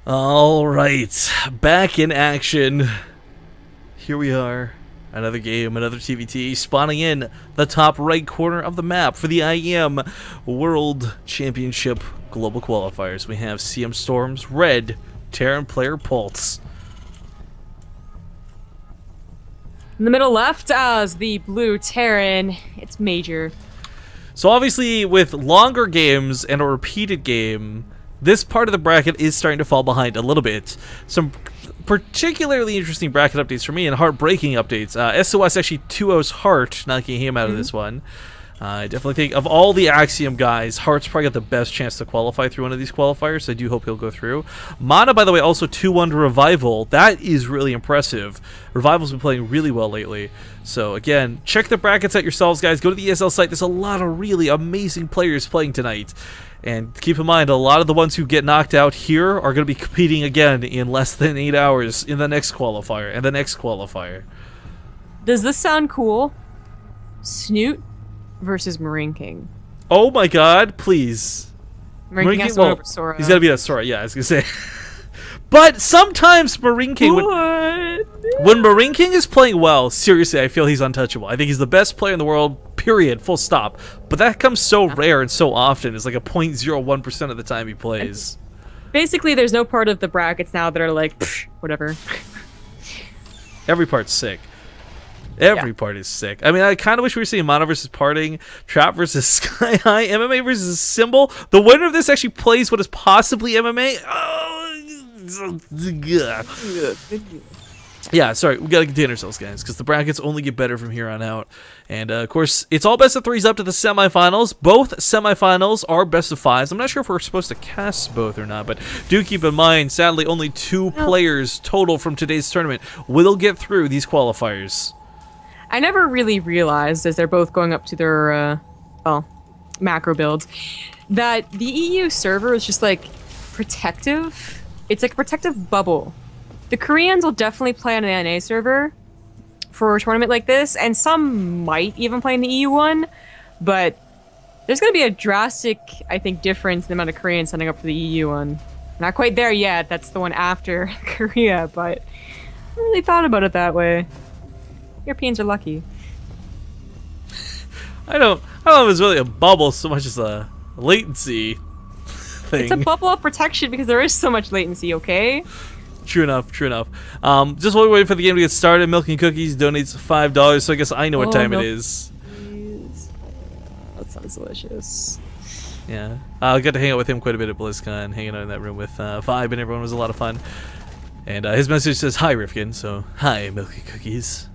All right, back in action. Here we are. Another game, another TVT, spawning in the top right corner of the map for the IEM World Championship Global Qualifiers. We have CM Storm's red Terran player Polt. In the middle left is the blue Terran. It's Major. So obviously, with longer games and a repeated game, this part of the bracket is starting to fall behind a little bit. Some particularly interesting bracket updates for me and heartbreaking updates. SOS actually 2-0's Heart, knocking him out of this one. I definitely think of all the Axiom guys, Heart's probably got the best chance to qualify through one of these qualifiers, so I do hope he'll go through. Mana, by the way, also 2-1 to Revival. That is really impressive. Revival's been playing really well lately. So again, check the brackets out yourselves, guys. Go to the ESL site. There's a lot of really amazing players playing tonight. And keep in mind, a lot of the ones who get knocked out here are going to be competing again in less than 8 hours in the next qualifier and the next qualifier. Does this sound cool? Snoot versus Marine King. Oh my god, please. Marine King has to win over Sora. He's got to be that Sora, yeah, I was going to say. But sometimes Marine King, when Marine King is playing well, seriously, I feel he's untouchable. I think he's the best player in the world, period, full stop. But that comes so rare and so often. It's like a 0.01% of the time he plays. Basically, there's no part of the brackets now that are like, whatever. Every part's sick. Every part is sick. I mean, I kind of wish we were seeing Mono versus Parting, Trap versus Sky High, MMA versus Symbol. The winner of this actually plays what is possibly MMA. Yeah, sorry, we gotta contain ourselves, guys, because the brackets only get better from here on out. And of course, it's all best of 3s up to the semifinals. Both semifinals are best of 5s. I'm not sure if we're supposed to cast both or not, but do keep in mind, sadly, only 2 players total from today's tournament will get through these qualifiers. I never really realized, as they're both going up to their macro builds, that the EU server is just like protective. It's like a protective bubble. The Koreans will definitely play on an NA server for a tournament like this, and some might even play in the EU one, but there's going to be a drastic, I think, difference in the amount of Koreans signing up for the EU one. Not quite there yet. That's the one after Korea, but I really thought about it that way. Europeans are lucky. I don't know if it's really a bubble so much as a latency thing. It's a bubble of protection because there is so much latency, okay? True enough, true enough. Just while we wait for the game to get started, Milk and Cookies donates $5, so I guess I know what time it is. Please. That sounds delicious. Yeah. I got to hang out with him quite a bit at BlizzCon, hanging out in that room with Vibe, and everyone was a lot of fun. And his message says, "Hi, Rifkin," so hi, Milk and Cookies.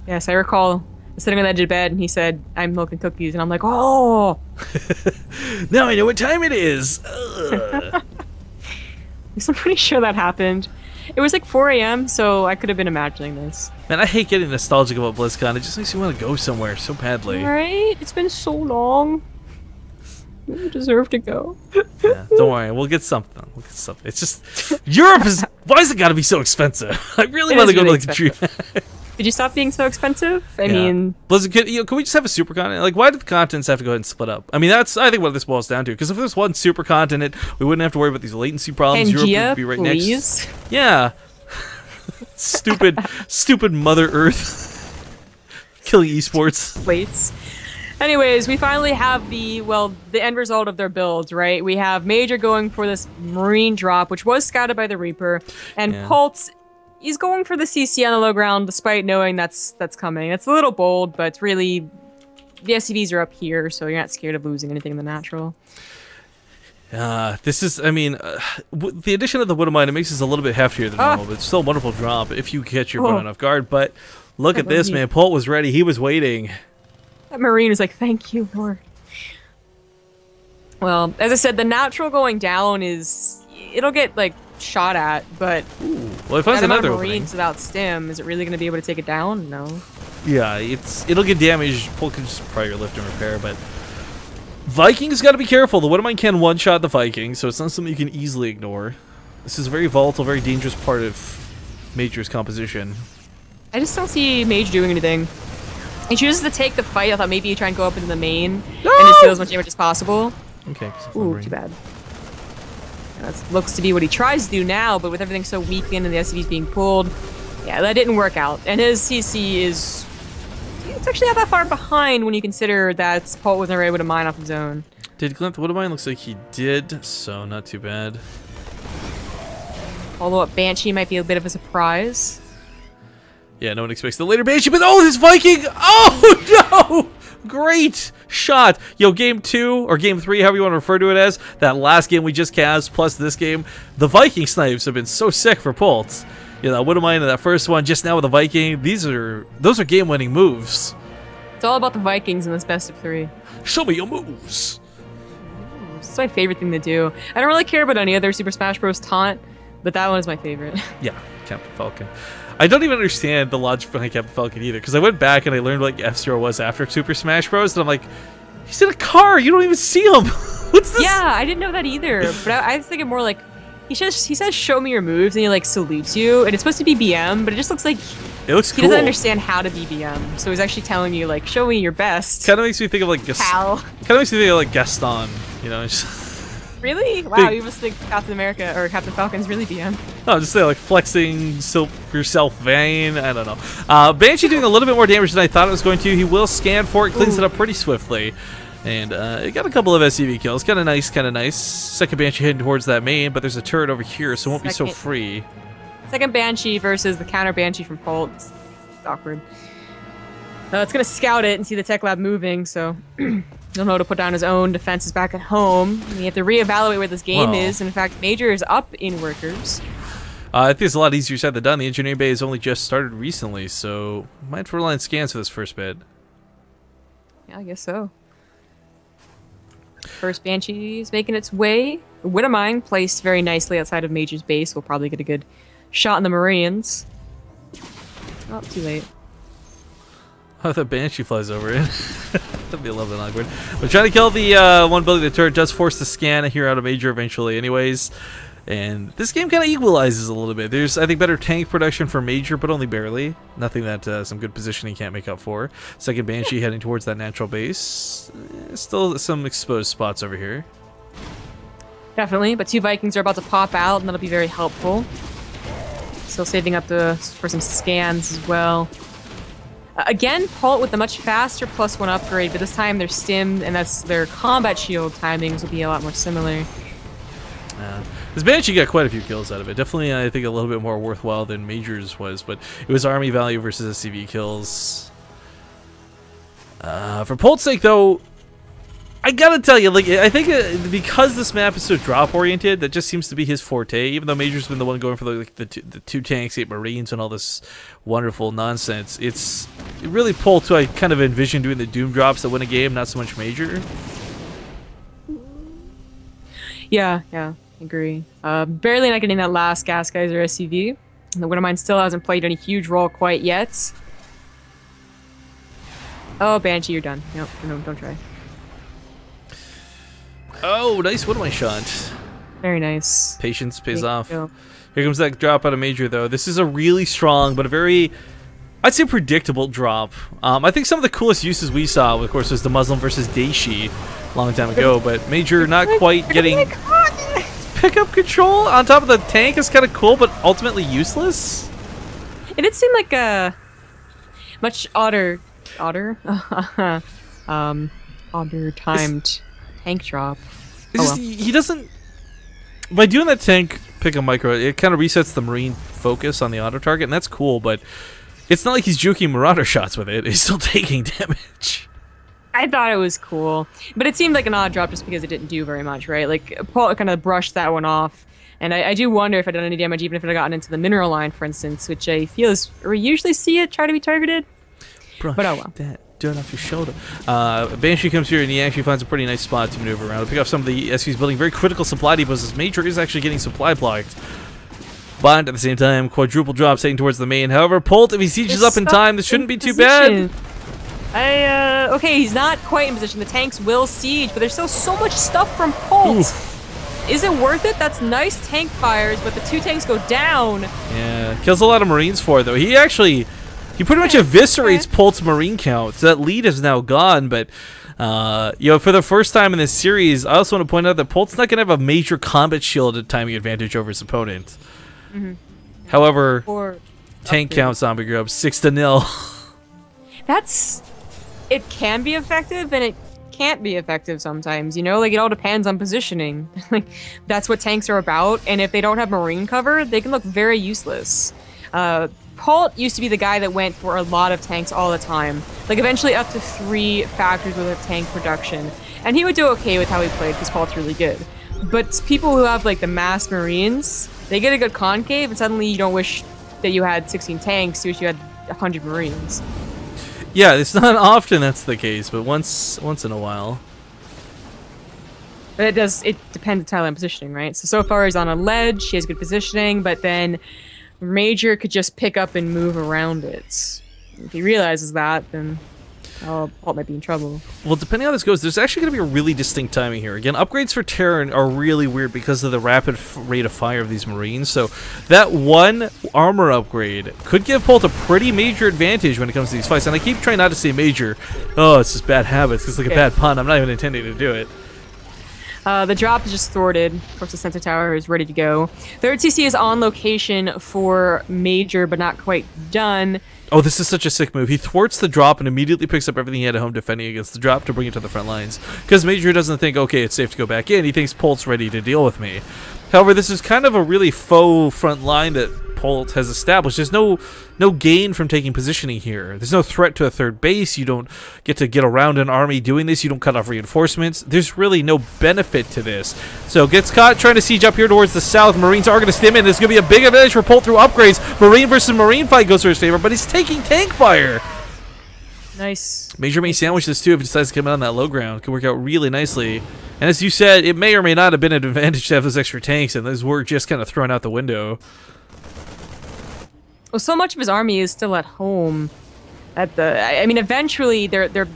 Yes, I recall sitting on the edge of bed, and he said, "I'm Milk and Cookies," and I'm like, oh! Now I know what time it is! I'm pretty sure that happened. It was like 4 a.m., so I could have been imagining this. Man, I hate getting nostalgic about BlizzCon. It just makes me want to go somewhere so badly. Right? It's been so long. You deserve to go. Yeah, don't worry. We'll get something. We'll get something. It's just... Europe is... Why is it got to be so expensive? I really want to go to like the dream. Did you stop being so expensive? I mean... Blizzard, can we just have a super continent? Like, why did the continents have to go ahead and split up? I mean, that's, I think, what this boils down to. Because if there's one super continent, we wouldn't have to worry about these latency problems. Pangea, Europe would be right please. next. Yeah. Stupid Mother Earth. Killing esports. Plates. Anyways, we finally have the end result of their builds, right? We have Major going for this Marine drop, which was scouted by the Reaper, and Polt... He's going for the CC on the low ground, despite knowing that's coming. It's a little bold, but it's really... The SCVs are up here, so you're not scared of losing anything in the natural. This is, I mean, the addition of the Widowmine, it makes this a little bit heftier than normal, but it's still a wonderful drop if you catch your opponent off guard. But look at this, man. Polt was ready. He was waiting. That Marine was like, thank you, Lord. Well, as I said, the natural going down is... It'll get, like... shot at, but well, if I another Marines without stim, is it really going to be able to take it down? No. Yeah, it'll get damaged. Polt can just probably lift and repair, but Vikings got to be careful. The Widowmine can one-shot the Viking, so it's not something you can easily ignore. This is a very volatile, very dangerous part of Major's composition. I just don't see Mage doing anything. He chooses to take the fight. I thought maybe you try and go up into the main and just deal as much damage as possible. Okay. Ooh, too bad. That looks to be what he tries to do now, but with everything so weakened and the SCVs being pulled, yeah, that didn't work out. And his CC is... It's actually not that far behind when you consider that Polt wasn't able to mine off his own. Did Glint the Widowmine? Looks like he did, so not too bad. Although up Banshee might be a bit of a surprise. Yeah, no one expects the later Banshee, but oh, this Viking! Oh, no! Great shot! Yo, game 2, or game 3, however you want to refer to it as, that last game we just cast, plus this game, the Viking snipes have been so sick for Polt. Yeah, that Widowmine and that first one, just now with the Viking, those are game-winning moves. It's all about the Vikings in this best of 3. Show me your moves! It's my favorite thing to do. I don't really care about any other Super Smash Bros. Taunt, but that one is my favorite. Yeah, Captain Falcon. I don't even understand the logic behind Captain Falcon either, because I went back and I learned what F-Zero was after Super Smash Bros. And I'm like, he's in a car, you don't even see him! What's this? Yeah, I didn't know that either, but I was thinking more like, he says, show me your moves, and he like salutes you, and it's supposed to be BM, but it just looks like it looks cool. He doesn't understand how to be BM, so he's actually telling you like, show me your best. Kind of makes me think of like Pal. Kind of makes me think of like Gaston, you know? Really? Wow, you must think Captain America or Captain Falcon's really BM. No, just say like flexing yourself vein. I don't know. Banshee doing a little bit more damage than I thought it was going to. He will scan for it, cleans it up pretty swiftly. And it got a couple of SCV kills. Kind of nice, kind of nice. Second Banshee heading towards that main, but there's a turret over here, so it won't be so free. Second Banshee versus the counter Banshee from Polt. It's awkward. It's going to scout it and see the tech lab moving, so he'll know how to put down his own defenses back at home. And you have to reevaluate where this game is. And in fact, Major is up in workers. I think it's a lot easier said than done. The engineering bay has only just started recently, so might have to rely on scans for this first bit. Yeah, I guess so. First Banshee is making its way. The Widowmine, placed very nicely outside of Major's base, will probably get a good shot in the Marines. Oh, too late. Oh, that Banshee flies over it. That'd be a little bit awkward. We're trying to kill the one building the turret. Does force the scan here out of Major eventually anyways. And this game kind of equalizes a little bit. There's, I think, better tank production for Major, but only barely. Nothing that some good positioning can't make up for. Second Banshee heading towards that natural base. Still some exposed spots over here. Definitely, but 2 Vikings are about to pop out, and that'll be very helpful. Still saving up for some scans as well. Again, Polt with a much faster +1 upgrade, but this time their stim and that's their combat shield timings will be a lot more similar. This Banshee got quite a few kills out of it. Definitely, I think, a little bit more worthwhile than Major's was, but it was army value versus SCV kills. For Polt's sake, though, I gotta tell you, like, I think because this map is so drop-oriented, that just seems to be his forte, even though Major's been the one going for the 2 tanks, 8 Marines, and all this wonderful nonsense. It's really Polt who I kind of envision doing the Doom drops that win a game, not so much Major. Yeah, I agree. Barely not getting that last Gas Geyser SCV. The Widowmine still hasn't played any huge role quite yet. Oh, Banshee, you're done. Nope, no, don't try. Oh, nice Widowmine shot. Very nice. Patience pays off. Here comes that drop out of Major, though. This is a really strong, but a very, I'd say, predictable drop. I think some of the coolest uses we saw, of course, was the Muslim versus Daishi a long time ago, but Major not quite getting pickup control on top of the tank is kind of cool, but ultimately useless. It did seem like a much odder timed tank drop. He doesn't, by doing that tank pickup micro, it kind of resets the Marine focus on the auto target, and that's cool, but it's not like he's juking Marauder shots with it. He's still taking damage. I thought it was cool, but it seemed like an odd drop just because it didn't do very much, right? Like, Polt kind of brushed that one off, and I do wonder if it done any damage, even if it had gotten into the mineral line, for instance, which I feel is, or we usually see it try to be targeted. Brush but oh well. That dirt off your shoulder. Banshee comes here, and he actually finds a pretty nice spot to maneuver around. Pick up some of the SVs building very critical supply depots. As Major is actually getting supply blocked. But at the same time, quadruple drops heading towards the main. However, Polt, if he sieges up in time, this shouldn't be too bad. Okay, he's not quite in position. The tanks will siege, but there's still so much stuff from Polt. Oof. Is it worth it? That's nice tank fires, but the 2 tanks go down. Yeah, kills a lot of Marines for it, though. He He pretty much eviscerates Polt's Marine count. So that lead is now gone, but you know, for the first time in this series, I also want to point out that Polt's not going to have a major combat shield at timing advantage over his opponent. However, tank count zombie group 6-0. It can be effective and it can't be effective sometimes, you know? Like, it all depends on positioning. Like, that's what tanks are about, and if they don't have Marine cover, they can look very useless. Polt used to be the guy that went for a lot of tanks all the time. Like, eventually up to 3 factors with a tank production. And he would do okay with how he played, because Polt's really good. But people who have, like, the mass Marines, they get a good concave, and suddenly you don't wish that you had 16 tanks, you wish you had 100 Marines. Yeah, it's not often that's the case, but once in a while. But it depends entirely on positioning, right? So far he's on a ledge, he has good positioning, but then Major could just pick up and move around it. If he realizes that, then Polt might be in trouble. Well, depending on how this goes, there's actually going to be a really distinct timing here. Again, upgrades for Terran are really weird because of the rapid rate of fire of these Marines. So that one armor upgrade could give Polt a pretty major advantage when it comes to these fights. And I keep trying not to say major. Oh, it's just bad habits. It's like a bad pun. I'm not even intending to do it. The drop is just thwarted. Of course, the sensor tower is ready to go. Third CC is on location for Major, but not quite done. Oh, this is such a sick move. He thwarts the drop and immediately picks up everything he had at home defending against the drop to bring it to the front lines. Because Major doesn't think, okay, it's safe to go back in. He thinks Polt's ready to deal with me. However, this is kind of a really faux front line that Polt has established. There's no gain from taking positioning here. There's no threat to a third base. You don't get around an army doing this. You don't cut off reinforcements. There's really no benefit to this. So gets caught trying to siege up here towards the south. Marines are going to stim in. There's going to be a big advantage for Polt through upgrades. Marine versus Marine fight goes to his favor, but he's taking tank fire. Nice. Major may sandwich this too if he decides to come in on that low ground. Could work out really nicely. And as you said, it may or may not have been an advantage to have those extra tanks, and those were just kind of thrown out the window. Well, so much of his army is still at home. I mean, eventually they're kind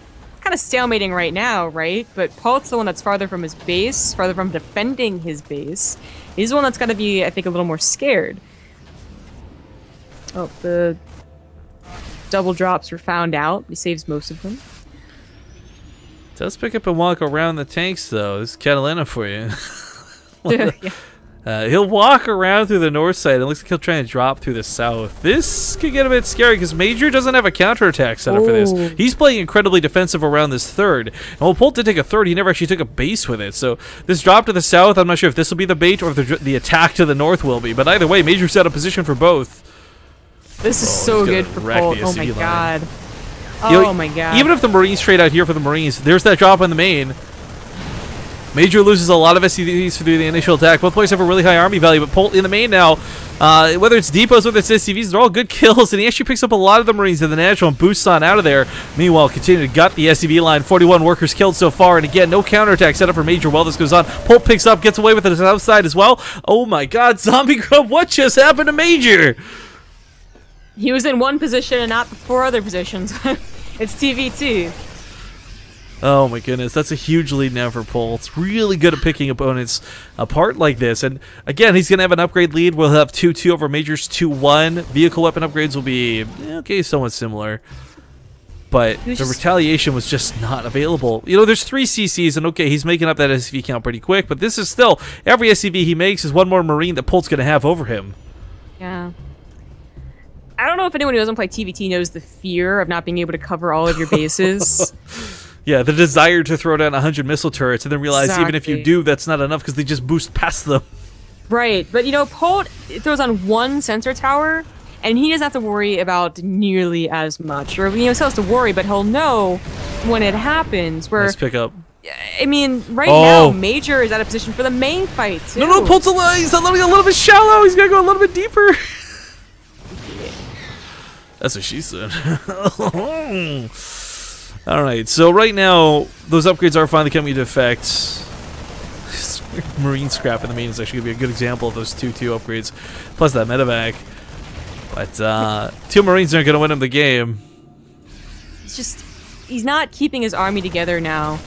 of stalemating right now, right? But Polt's the one that's farther from his base, farther from defending his base. He's the one that's got to be, I think, a little more scared. Oh, the double drops were found out. He saves most of them. Does pick up and walk around the tanks, though. This is Catalina for you. Yeah. He'll walk around through the north side. It looks like he'll try and drop through the south. This could get a bit scary because Major doesn't have a counterattack set up for this. He's playing incredibly defensive around this third. And while Polt did take a third, he never actually took a base with it. So this drop to the south, I'm not sure if this will be the bait or if the attack to the north will be. But either way, Major's out of position for both. This is so good for Polt. Oh my god. Oh my god. Even if the Marines trade out here for the Marines, there's that drop on the main. Major loses a lot of SCVs through the initial attack. Both players have a really high army value, but Polt in the main now, whether it's depots, whether it's SCVs, they're all good kills, and he actually picks up a lot of the Marines in the natural and boosts on out of there. Meanwhile, continue to gut the SCV line. 41 workers killed so far, and again, no counterattack set up for Major while this goes on. Polt picks up, gets away with the south side as well. Oh my god, Zombie Grub, what just happened to Major? He was in one position and not the 4 other positions. It's TVT. Oh my goodness, that's a huge lead now for Polt. It's really good at picking opponents apart like this. And again, he's going to have an upgrade lead. We'll have 2-2 over Major's 2-1. Vehicle weapon upgrades will be, okay, somewhat similar. But the retaliation was just not available. You know, there's 3 CCs, and okay, he's making up that SCV count pretty quick, but this is still, every SCV he makes is one more Marine that Polt's going to have over him. Yeah. I don't know if anyone who doesn't play TVT knows the fear of not being able to cover all of your bases. Yeah, the desire to throw down 100 missile turrets and then realize even if you do, that's not enough because they just boost past them. Right, but you know, Polt throws on 1 sensor tower, and he doesn't have to worry about nearly as much. Or, you know, still has to worry, but he'll know when it happens. Where, nice pick up. I mean, right now, Major is out of position for the main fight, too. No, Polt's alive. He's a little bit shallow. He's got to go a little bit deeper. That's what she said. Alright, so right now, those upgrades are finally coming into effect. Marine scrap in the main is actually going to be a good example of those 2-2 upgrades. Plus that medevac. But 2 Marines aren't going to win him the game. It's just, he's not keeping his army together now.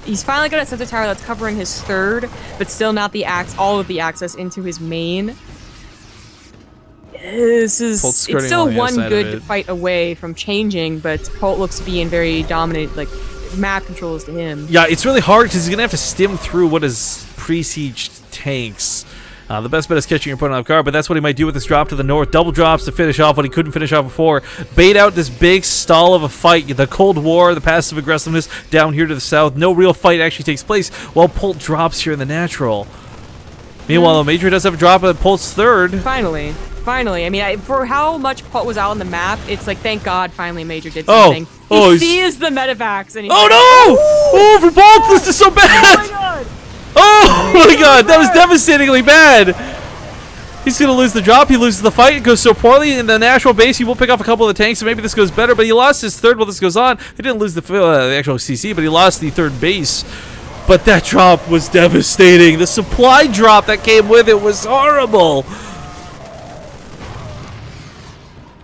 He's finally got a sensor tower that's covering his 3rd, but still not all of the access into his main. This is Polt's it's skirting still along the one outside of good it. fight away from changing, but Polt looks to be in very dominant, like, map controls to him. Yeah, it's really hard because he's going to have to stim through what is pre-sieged tanks. The best bet is catching your opponent off guard, but that's what he might do with this drop to the north. Double drops to finish off what he couldn't finish off before. Bait out this big stall of a fight. The Cold War, the passive aggressiveness down here to the south. No real fight actually takes place while Polt drops here in the natural. Meanwhile, Major does have a drop at Polt's third. Finally. I mean, for how much Polt was out on the map, it's like, thank God, finally Major did something. He sees the medevacs and he's no! Ooh! Oh, for Polt, this is so bad! Oh my God! Oh my God, that was devastatingly bad. He's going to lose the drop. He loses the fight. It goes so poorly. In the natural base, he will pick off a couple of the tanks, so maybe this goes better, but he lost his third while this goes on. He didn't lose the actual CC, but he lost the third base. But that drop was devastating. The supply drop that came with it was horrible.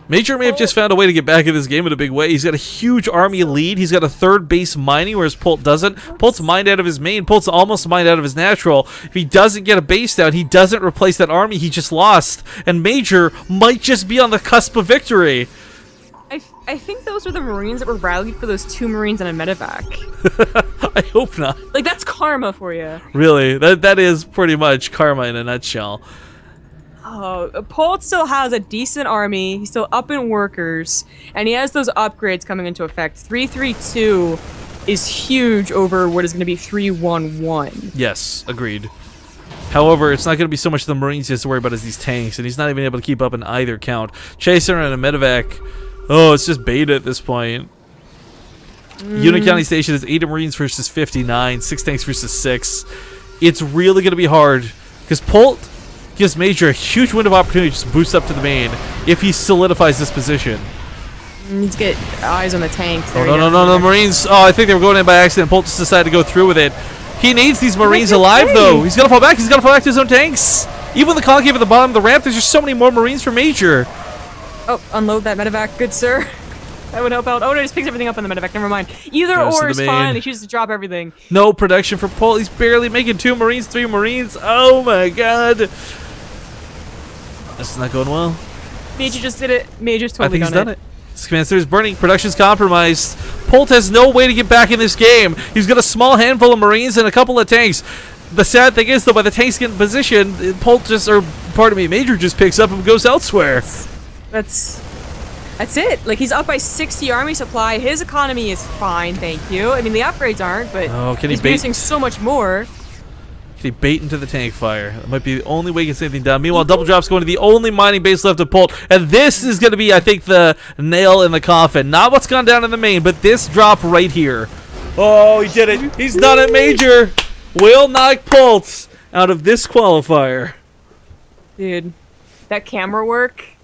Major may have just found a way to get back in this game in a big way. He's got a huge army lead. He's got a third base mining, whereas Polt doesn't. Polt's mined out of his main. Polt's almost mined out of his natural. If he doesn't get a base down, he doesn't replace that army he just lost. And Major might just be on the cusp of victory. I think those were the Marines that were rallied for those 2 Marines and a medevac. I hope not. Like, that's karma for you. Really, that is pretty much karma in a nutshell. Oh, Polt still has a decent army. He's still up in workers, and he has those upgrades coming into effect. 332 is huge over what is going to be 311. Yes, agreed. However, it's not going to be so much the Marines he has to worry about as these tanks, and he's not even able to keep up in either count. Chaser and a medevac. Oh, it's just beta at this point. Unit County Station is 8 Marines versus 59, 6 tanks versus 6. It's really going to be hard because Polt gives Major a huge window of opportunity to just boost up to the main if he solidifies this position. Needs to get eyes on the tanks. Oh, no, the Marines. Oh, I think they were going in by accident. Polt just decided to go through with it. He needs these Marines alive, though. He's going to fall back. He's going to fall back to his own tanks. Even with the concave at the bottom of the ramp, there's just so many more Marines for Major. Oh, unload that medevac, good sir. That would help out. Oh no, he just picks everything up in the medevac. Never mind. Either or is fine. He chooses to drop everything. No production for Polt. He's barely making 2 Marines, 3 Marines. Oh my God. This is not going well. Major just did it. Major's totally done it. This command center is burning. Production's compromised. Polt has no way to get back in this game. He's got a small handful of Marines and a couple of tanks. The sad thing is, though, by the tanks get in position, Major just picks up and goes elsewhere. That's it. Like, he's up by 60 army supply. His economy is fine, thank you. I mean, the upgrades aren't, but he's producing so much more. Can he bait into the tank fire? That might be the only way he gets anything done. Meanwhile, double drop's going to the only mining base left of Polt. And this is going to be, I think, the nail in the coffin. Not what's gone down in the main, but this drop right here. Oh, he did it. He's done it, Major. Will knock Polt out of this qualifier. Dude, that camera work